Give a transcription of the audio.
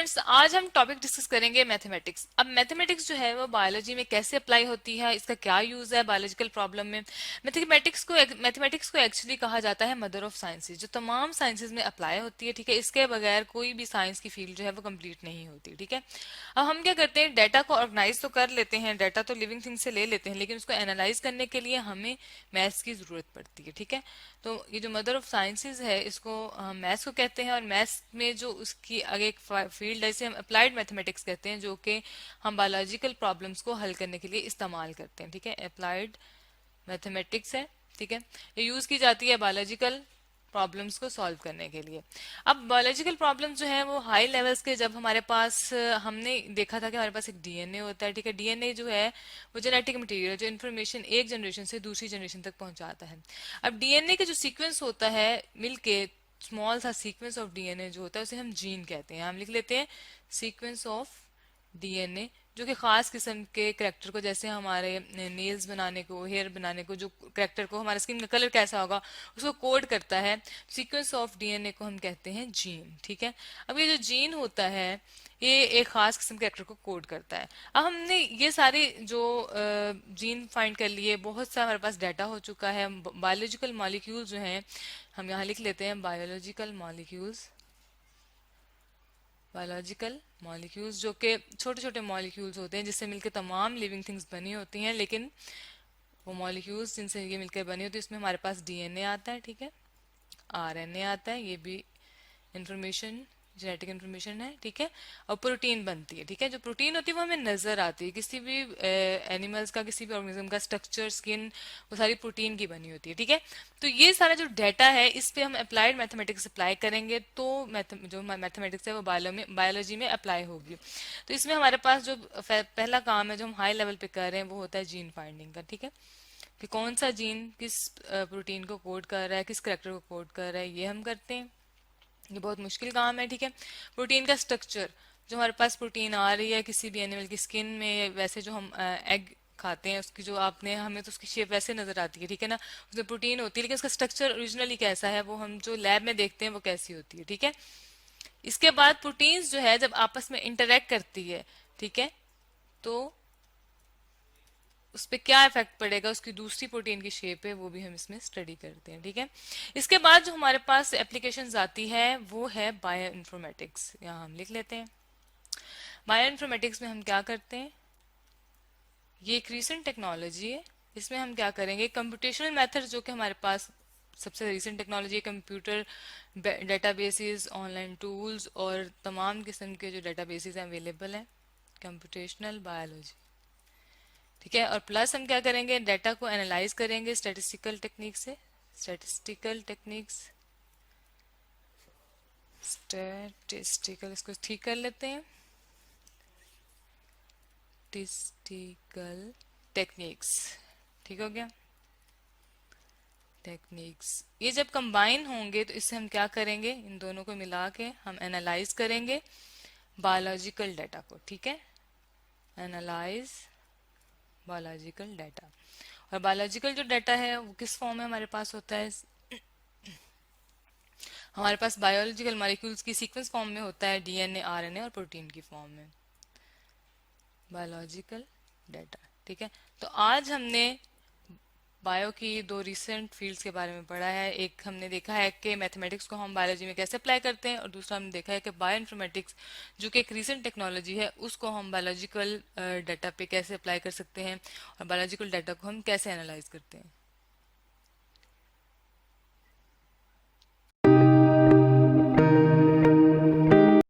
Students, आज हम topic discuss करेंगे मैथमेटिक्स। अब मैथमेटिक्स जो है वो बायोलॉजी में कैसे अप्लाई होती है, इसका क्या यूज है बायोलॉजिकल प्रॉब्लम में। मैथमेटिक्स को एक्चुअली कहा जाता है मदर ऑफ साइंसेज, जो तमाम साइंसेज में अप्लाई होती है। ठीक है, इसके बगैर कोई भी साइंस की फील्ड जो है वो कंप्लीट नहीं होती। ठीक है, अब हम क्या करते हैं, डाटा को ऑर्गेनाइज तो कर लेते हैं, डाटा तो लिविंग थिंग से ले लेते हैं, लेकिन उसको एनालाइज करने के लिए हमें मैथ्स की जरूरत पड़ती है। ठीक है, तो ये जो मदर ऑफ साइंसेज है इसको हम मैथ्स को कहते हैं, और मैथ्स में जो उसकी आगे एक फील्ड है इसे हम अप्लाइड मैथमेटिक्स कहते हैं, जो कि हम बायोलॉजिकल प्रॉब्लम्स को हल करने के लिए इस्तेमाल करते हैं। ठीक है, अप्लाइड मैथमेटिक्स है। ठीक है, ये यूज की जाती है बायोलॉजिकल प्रॉब्लम्स को सॉल्व करने के लिए। अब बायोलॉजिकल प्रॉब्लम्स जो है वो हाई लेवल्स के, जब हमारे पास हमने देखा था कि हमारे पास एक डीएनए होता है। ठीक है, डीएनए जो है वो जेनेटिक मटेरियल, जो इन्फॉर्मेशन एक जनरेशन से दूसरी जनरेशन तक पहुंचाता है। अब डीएनए के जो सीक्वेंस होता है मिलके, स्मॉल सा सीक्वेंस ऑफ डीएनए जो होता है उसे हम जीन कहते हैं। हम लिख लेते हैं सीक्वेंस ऑफ डीएनए, जो कि खास किस्म के करेक्टर को, जैसे हमारे नेल्स बनाने को, हेयर बनाने को, जो करेक्टर को, हमारा स्किन का कलर कैसा होगा उसको कोड करता है। सीक्वेंस ऑफ डीएनए को हम कहते हैं जीन। ठीक है, अब ये जो जीन होता है ये एक खास किस्म के करेक्टर को कोड करता है। अब हमने ये सारे जो जीन फाइंड कर लिए, बहुत सा हमारे पास डाटा हो चुका है। बायोलॉजिकल मॉलिक्यूल्स जो हैं हम यहाँ लिख लेते हैं, बायोलॉजिकल मॉलिक्यूल्स। बायोलॉजिकल मॉलिक्यूल्स जो कि छोटे छोटे मॉलिक्यूल्स होते हैं जिससे मिलकर तमाम लिविंग थिंग्स बनी होती हैं, लेकिन वो मॉलिक्यूल्स जिनसे ये मिलकर बनी होती है उसमें हमारे पास डीएनए आता है। ठीक है, आरएनए आता है, ये भी इंफॉर्मेशन, जेनेटिक इंफॉर्मेशन है। ठीक है, और प्रोटीन बनती है। ठीक है, जो प्रोटीन होती है वो हमें नजर आती है, किसी भी एनिमल्स का, किसी भी ऑर्गेनिज्म का स्ट्रक्चर, स्किन, वो सारी प्रोटीन की बनी होती है। ठीक है, तो ये सारा जो डाटा है इस पे हम अप्लाइड मैथमेटिक्स अप्लाई करेंगे तो जो मैथमेटिक्स है वो बायोलॉजी में अप्लाई होगी। तो इसमें हमारे पास जो पहला काम है जो हम हाई लेवल पे कर रहे हैं वो होता है जीन फाइंडिंग का। ठीक है, कि कौन सा जीन किस प्रोटीन को कोड कर रहा है, किस करेक्टर को कोड कर रहा है, ये हम करते हैं। ये बहुत मुश्किल काम है। ठीक है, प्रोटीन का स्ट्रक्चर, जो हमारे पास प्रोटीन आ रही है किसी भी एनिमल की स्किन में, वैसे जो हम एग खाते हैं उसकी जो आपने, हमें तो उसकी शेप वैसे नजर आती है। ठीक है ना, उसमें प्रोटीन होती है, लेकिन उसका स्ट्रक्चर ओरिजिनली कैसा है वो हम जो लैब में देखते हैं वो कैसी होती है। ठीक है, इसके बाद प्रोटीन्स जो है जब आपस में इंटरेक्ट करती है, ठीक है, तो उस पर क्या इफेक्ट पड़ेगा, उसकी दूसरी प्रोटीन की शेप है, वो भी हम इसमें स्टडी करते हैं। ठीक है, इसके बाद जो हमारे पास एप्लीकेशंस आती है वो है बायो इन्फॉर्मेटिक्स। यहाँ हम लिख लेते हैं, बायो इन्फॉर्मेटिक्स में हम क्या करते हैं, ये एक रीसेंट टेक्नोलॉजी है। इसमें हम क्या करेंगे, कंप्यूटेशनल मेथड जो कि हमारे पास सबसे रीसेंट टेक्नोलॉजी है, कंप्यूटर डेटाबेसेस, ऑनलाइन टूल्स और तमाम किस्म के जो डेटाबेसेस हैं अवेलेबल हैं, कंप्यूटेशनल बायोलॉजी। ठीक है, और प्लस हम क्या करेंगे, डाटा को एनालाइज करेंगे स्टैटिस्टिकल टेक्निक से। स्टैटिस्टिकल टेक्निक्स, स्टैटिस्टिकल, इसको ठीक कर लेते हैं, स्टैटिस्टिकल टेक्निक्स। ठीक हो गया, टेक्निक्स। ये जब कंबाइन होंगे तो इससे हम क्या करेंगे, इन दोनों को मिला के हम एनालाइज करेंगे बायोलॉजिकल डाटा को। ठीक है, एनालाइज बायोलॉजिकल डाटा। और बायोलॉजिकल जो डाटा है वो किस फॉर्म में हमारे पास होता है, हमारे पास बायोलॉजिकल मॉलिक्यूल्स की सीक्वेंस फॉर्म में होता है, डीएनए, आरएनए और प्रोटीन की फॉर्म में, बायोलॉजिकल डाटा। ठीक है, तो आज हमने बायो की दो रिसेंट फील्ड्स के बारे में पढ़ा है। एक हमने देखा है कि मैथमेटिक्स को हम बायोलॉजी में कैसे अप्लाई करते हैं, और दूसरा हमने देखा है कि बायो इन्फॉर्मेटिक्स जो कि एक रिसेंट टेक्नोलॉजी है उसको हम बायोलॉजिकल डाटा पे कैसे अप्लाई कर सकते हैं, और बायोलॉजिकल डाटा को हम कैसे एनालाइज करते हैं।